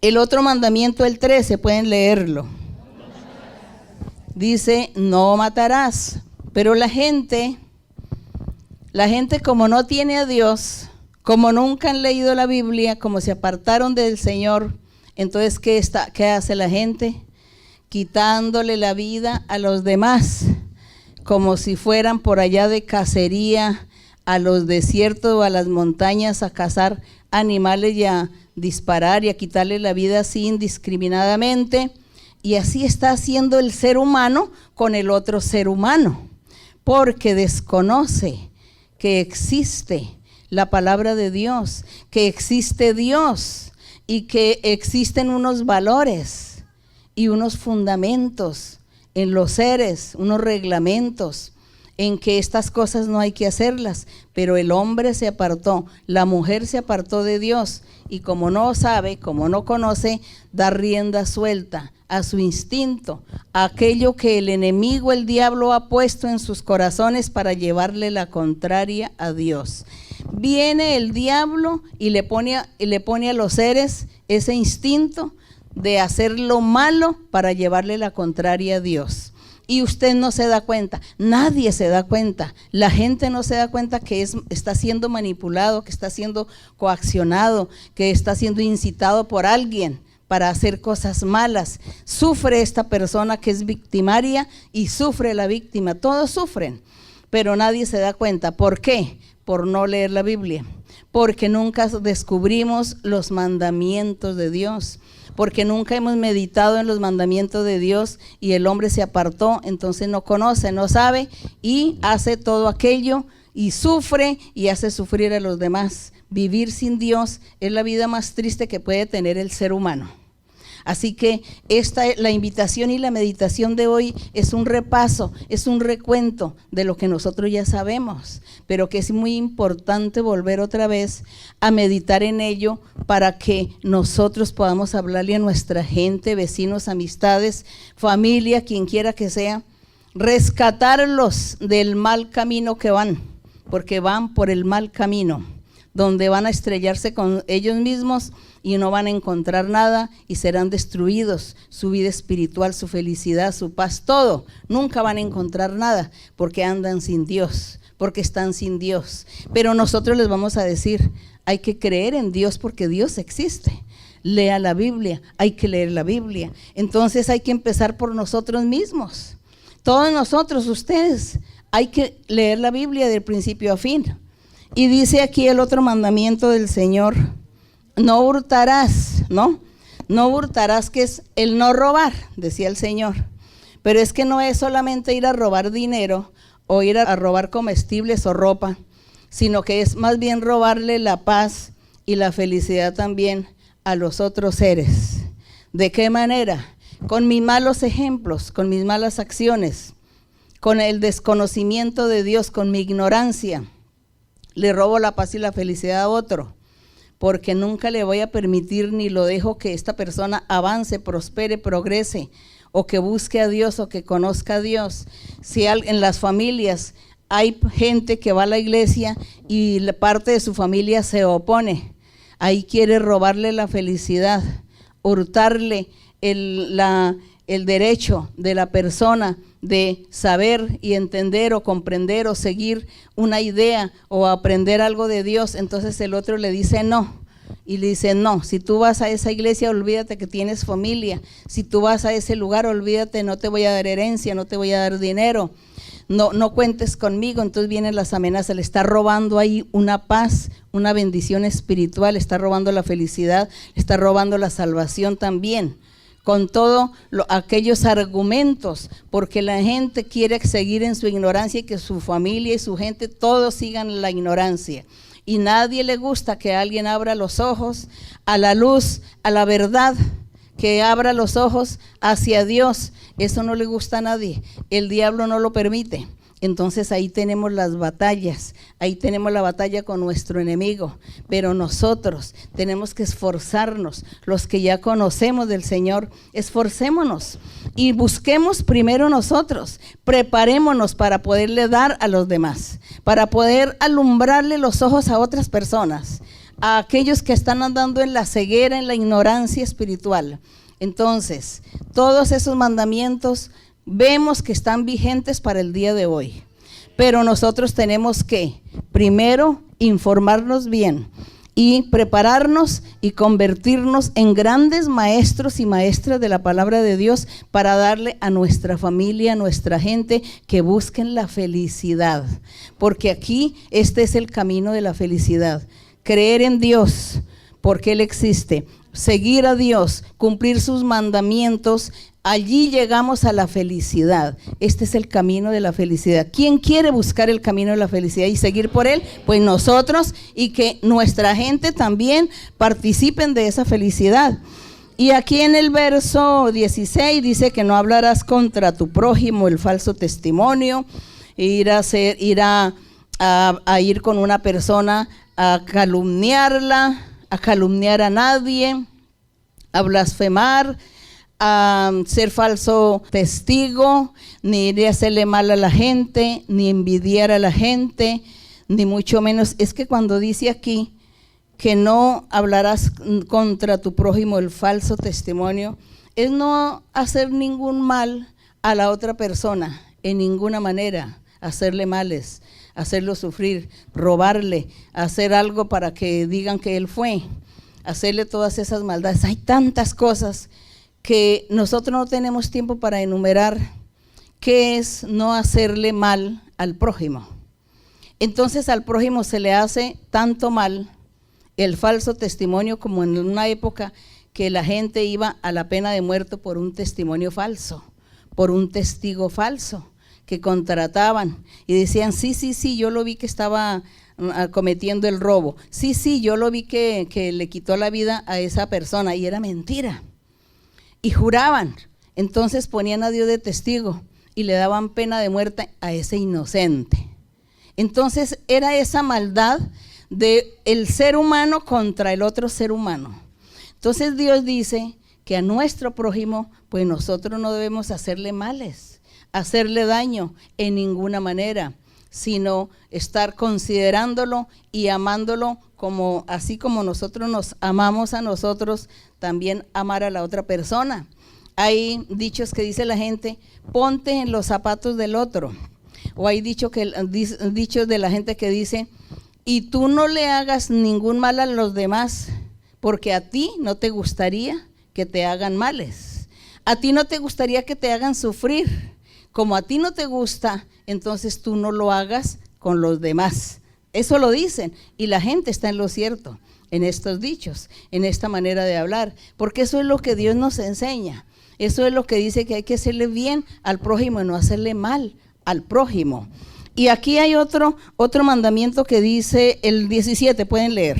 El otro mandamiento, el 13, pueden leerlo. Dice, no matarás. Pero la gente como no tiene a Dios, como nunca han leído la Biblia, como se apartaron del Señor, entonces ¿qué hace la gente? Quitándole la vida a los demás, como si fueran por allá de cacería a los desiertos o a las montañas a cazar animales y a disparar y a quitarle la vida así indiscriminadamente. Y así está haciendo el ser humano con el otro ser humano, porque desconoce que existe la palabra de Dios, que existe Dios y que existen unos valores y unos fundamentos en los seres, unos reglamentos en que estas cosas no hay que hacerlas, pero el hombre se apartó, la mujer se apartó de Dios y como no sabe, como no conoce, da rienda suelta a su instinto, a aquello que el enemigo, el diablo, ha puesto en sus corazones para llevarle la contraria a Dios. Viene el diablo y le pone a los seres ese instinto de hacer lo malo para llevarle la contraria a Dios. Y usted no se da cuenta, nadie se da cuenta, la gente no se da cuenta que está siendo manipulado, que está siendo coaccionado, que está siendo incitado por alguien para hacer cosas malas. Sufre esta persona que es victimaria y sufre la víctima, todos sufren, pero nadie se da cuenta. ¿Por qué? Por no leer la Biblia, porque nunca descubrimos los mandamientos de Dios, porque nunca hemos meditado en los mandamientos de Dios y el hombre se apartó, entonces no conoce, no sabe y hace todo aquello y sufre y hace sufrir a los demás. Vivir sin Dios es la vida más triste que puede tener el ser humano. Así que la invitación y la meditación de hoy es un repaso, es un recuento de lo que nosotros ya sabemos, pero que es muy importante volver otra vez a meditar en ello para que nosotros podamos hablarle a nuestra gente, vecinos, amistades, familia, quien quiera que sea, rescatarlos del mal camino que van, porque van por el mal camino, donde van a estrellarse con ellos mismos y no van a encontrar nada y serán destruidos, su vida espiritual, su felicidad, su paz, todo. Nunca van a encontrar nada porque andan sin Dios, porque están sin Dios. Pero nosotros les vamos a decir, hay que creer en Dios porque Dios existe. Lea la Biblia, hay que leer la Biblia. Entonces hay que empezar por nosotros mismos. Todos nosotros, ustedes, hay que leer la Biblia de principio a fin. Y dice aquí el otro mandamiento del Señor, no hurtarás, ¿no? No hurtarás, que es el no robar, decía el Señor. Pero es que no es solamente ir a robar dinero o ir a robar comestibles o ropa, sino que es más bien robarle la paz y la felicidad también a los otros seres. ¿De qué manera? Con mis malos ejemplos, con mis malas acciones, con el desconocimiento de Dios, con mi ignorancia, le robo la paz y la felicidad a otro, porque nunca le voy a permitir ni lo dejo que esta persona avance, prospere, progrese, o que busque a Dios o que conozca a Dios. Si en las familias hay gente que va a la iglesia y la parte de su familia se opone, ahí quiere robarle la felicidad, hurtarle el derecho de la persona de saber y entender o comprender o seguir una idea o aprender algo de Dios. Entonces el otro le dice no. Y le dice, no, si tú vas a esa iglesia, olvídate que tienes familia. Si tú vas a ese lugar, olvídate, no te voy a dar herencia, no te voy a dar dinero. No cuentes conmigo. Entonces vienen las amenazas, le está robando ahí una paz, una bendición espiritual, le está robando la felicidad, le está robando la salvación también. Con todos aquellos argumentos, porque la gente quiere seguir en su ignorancia y que su familia y su gente todos sigan la ignorancia. Y nadie le gusta que alguien abra los ojos a la luz, a la verdad, que abra los ojos hacia Dios. Eso no le gusta a nadie, el diablo no lo permite. Entonces ahí tenemos las batallas, ahí tenemos la batalla con nuestro enemigo, pero nosotros tenemos que esforzarnos, los que ya conocemos del Señor, esforcémonos y busquemos primero nosotros, preparémonos para poderle dar a los demás, para poder alumbrarle los ojos a otras personas, a aquellos que están andando en la ceguera, en la ignorancia espiritual. Entonces, todos esos mandamientos vemos que están vigentes para el día de hoy, pero nosotros tenemos que primero informarnos bien y prepararnos y convertirnos en grandes maestros y maestras de la palabra de Dios para darle a nuestra familia, a nuestra gente, que busquen la felicidad, porque aquí este es el camino de la felicidad: creer en Dios porque Él existe, seguir a Dios, cumplir sus mandamientos. Allí llegamos a la felicidad. Este es el camino de la felicidad. ¿Quién quiere buscar el camino de la felicidad y seguir por él? Pues nosotros, y que nuestra gente también participen de esa felicidad. Y aquí en el verso 16 dice que no hablarás contra tu prójimo el falso testimonio, ir con una persona a calumniarla, a calumniar a nadie, a blasfemar, a ser falso testigo, ni ir a hacerle mal a la gente, ni envidiar a la gente, ni mucho menos. Es que cuando dice aquí que no hablarás contra tu prójimo el falso testimonio, es no hacer ningún mal a la otra persona, en ninguna manera, hacerle males, hacerlo sufrir, robarle, hacer algo para que digan que él fue, hacerle todas esas maldades. Hay tantas cosas que nosotros no tenemos tiempo para enumerar, qué es no hacerle mal al prójimo. Entonces al prójimo se le hace tanto mal el falso testimonio, como en una época que la gente iba a la pena de muerte por un testimonio falso, por un testigo falso que contrataban y decían, sí, yo lo vi que estaba cometiendo el robo, sí, yo lo vi que le quitó la vida a esa persona, y era mentira. Y juraban, entonces ponían a Dios de testigo y le daban pena de muerte a ese inocente. Entonces era esa maldad del ser humano contra el otro ser humano. Entonces Dios dice que a nuestro prójimo, pues nosotros no debemos hacerle males, hacerle daño en ninguna manera, sino estar considerándolo y amándolo, como así como nosotros nos amamos a nosotros, también amar a la otra persona. Hay dichos que dice la gente, ponte en los zapatos del otro, o hay dichos de la gente que dice, y tú no le hagas ningún mal a los demás, porque a ti no te gustaría que te hagan males, a ti no te gustaría que te hagan sufrir. Como a ti no te gusta, entonces tú no lo hagas con los demás. Eso lo dicen, y la gente está en lo cierto, en estos dichos, en esta manera de hablar, porque eso es lo que Dios nos enseña. Eso es lo que dice, que hay que hacerle bien al prójimo y no hacerle mal al prójimo. Y aquí hay otro mandamiento que dice el 17, pueden leer.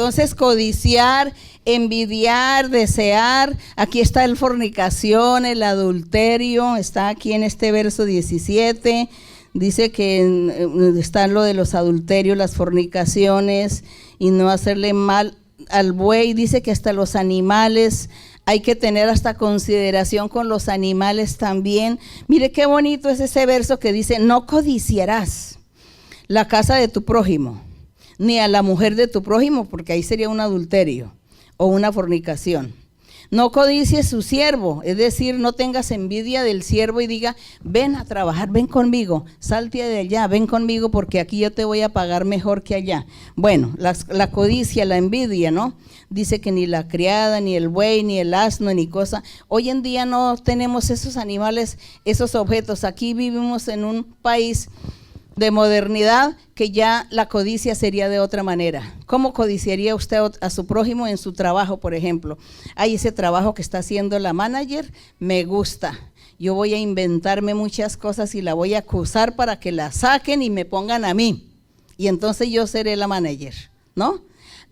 Entonces, codiciar, envidiar, desear, aquí está el fornicación, el adulterio, está aquí en este verso 17, dice que está lo de los adulterios, las fornicaciones y no hacerle mal al buey, dice que hasta los animales, hay que tener hasta consideración con los animales también. Mire qué bonito es ese verso que dice, no codiciarás la casa de tu prójimo, ni a la mujer de tu prójimo, porque ahí sería un adulterio o una fornicación. No codicies su siervo, es decir, no tengas envidia del siervo y diga, ven a trabajar, ven conmigo, salte de allá, ven conmigo porque aquí yo te voy a pagar mejor que allá. Bueno, la codicia, la envidia, ¿no? Dice que ni la criada, ni el buey, ni el asno, ni cosa. Hoy en día no tenemos esos animales, esos objetos. Aquí vivimos en un país de modernidad que ya la codicia sería de otra manera. ¿Cómo codiciaría usted a su prójimo en su trabajo, por ejemplo? Hay ese trabajo que está haciendo la manager, me gusta. Yo voy a inventarme muchas cosas y la voy a acusar para que la saquen y me pongan a mí. Y entonces yo seré la manager, ¿no?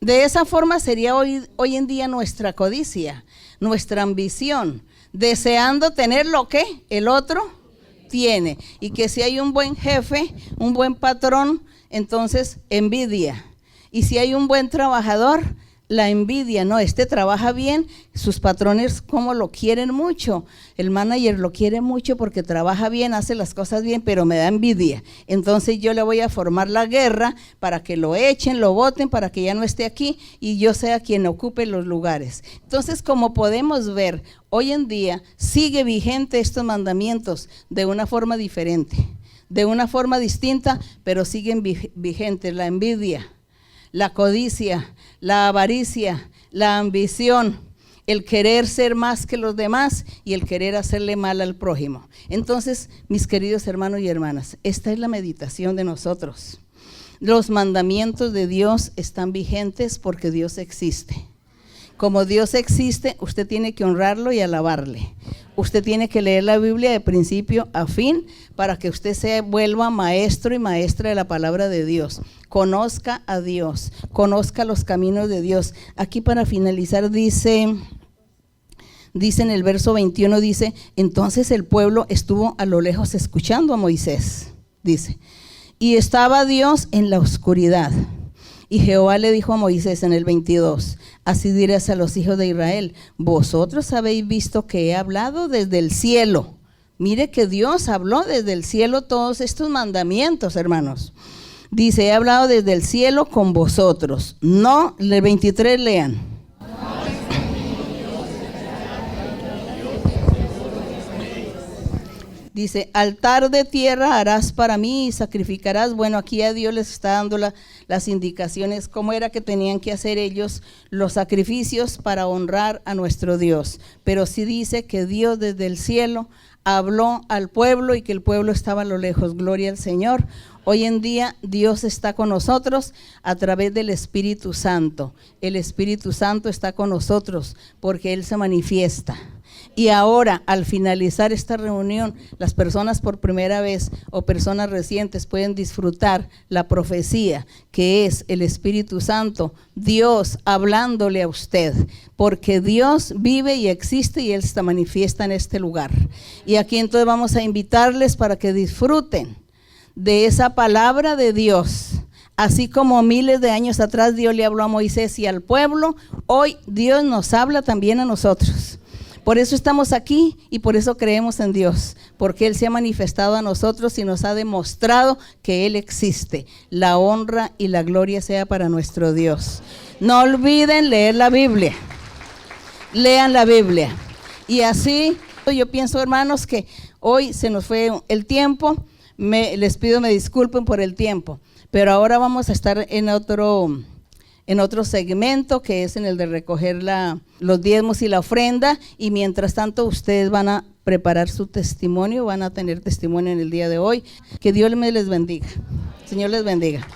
De esa forma sería hoy en día nuestra codicia, nuestra ambición, deseando tener lo que el otro tiene, y que si hay un buen jefe, un buen patrón, entonces envidia, y si hay un buen trabajador, la envidia, no, este trabaja bien, sus patrones como lo quieren mucho, el manager lo quiere mucho porque trabaja bien, hace las cosas bien, pero me da envidia, entonces yo le voy a formar la guerra para que lo echen, lo voten, para que ya no esté aquí y yo sea quien ocupe los lugares. Entonces, como podemos ver, hoy en día sigue vigente estos mandamientos de una forma diferente, de una forma distinta, pero siguen vigentes, la envidia, la codicia, la avaricia, la ambición, el querer ser más que los demás y el querer hacerle mal al prójimo. Entonces, mis queridos hermanos y hermanas, esta es la meditación de nosotros. Los mandamientos de Dios están vigentes porque Dios existe. Como Dios existe, usted tiene que honrarlo y alabarle. Usted tiene que leer la Biblia de principio a fin para que usted se vuelva maestro y maestra de la palabra de Dios. Conozca a Dios, conozca los caminos de Dios. Aquí para finalizar dice en el verso 21, dice, entonces el pueblo estuvo a lo lejos escuchando a Moisés, dice, y estaba Dios en la oscuridad. Y Jehová le dijo a Moisés en el 22, así dirás a los hijos de Israel, vosotros habéis visto que he hablado desde el cielo. Mire que Dios habló desde el cielo todos estos mandamientos, hermanos. Dice, he hablado desde el cielo con vosotros. No, el 23 lean. Dice, altar de tierra harás para mí y sacrificarás. Bueno, aquí a Dios les está dando las indicaciones, cómo era que tenían que hacer ellos los sacrificios para honrar a nuestro Dios. Pero sí dice que Dios desde el cielo habló al pueblo y que el pueblo estaba a lo lejos. Gloria al Señor. Hoy en día Dios está con nosotros a través del Espíritu Santo. El Espíritu Santo está con nosotros porque Él se manifiesta. Y ahora, al finalizar esta reunión, las personas por primera vez o personas recientes pueden disfrutar la profecía que es el Espíritu Santo, Dios hablándole a usted, porque Dios vive y existe y Él se manifiesta en este lugar. Y aquí entonces vamos a invitarles para que disfruten de esa palabra de Dios. Así como miles de años atrás Dios le habló a Moisés y al pueblo, hoy Dios nos habla también a nosotros. Por eso estamos aquí y por eso creemos en Dios, porque Él se ha manifestado a nosotros y nos ha demostrado que Él existe. La honra y la gloria sea para nuestro Dios. No olviden leer la Biblia, lean la Biblia. Y así, yo pienso, hermanos, que hoy se nos fue el tiempo, les pido me disculpen por el tiempo, pero ahora vamos a estar en otro segmento que es en el de recoger los diezmos y la ofrenda, y mientras tanto ustedes van a preparar su testimonio, van a tener testimonio en el día de hoy. Que Dios les bendiga. Señor les bendiga.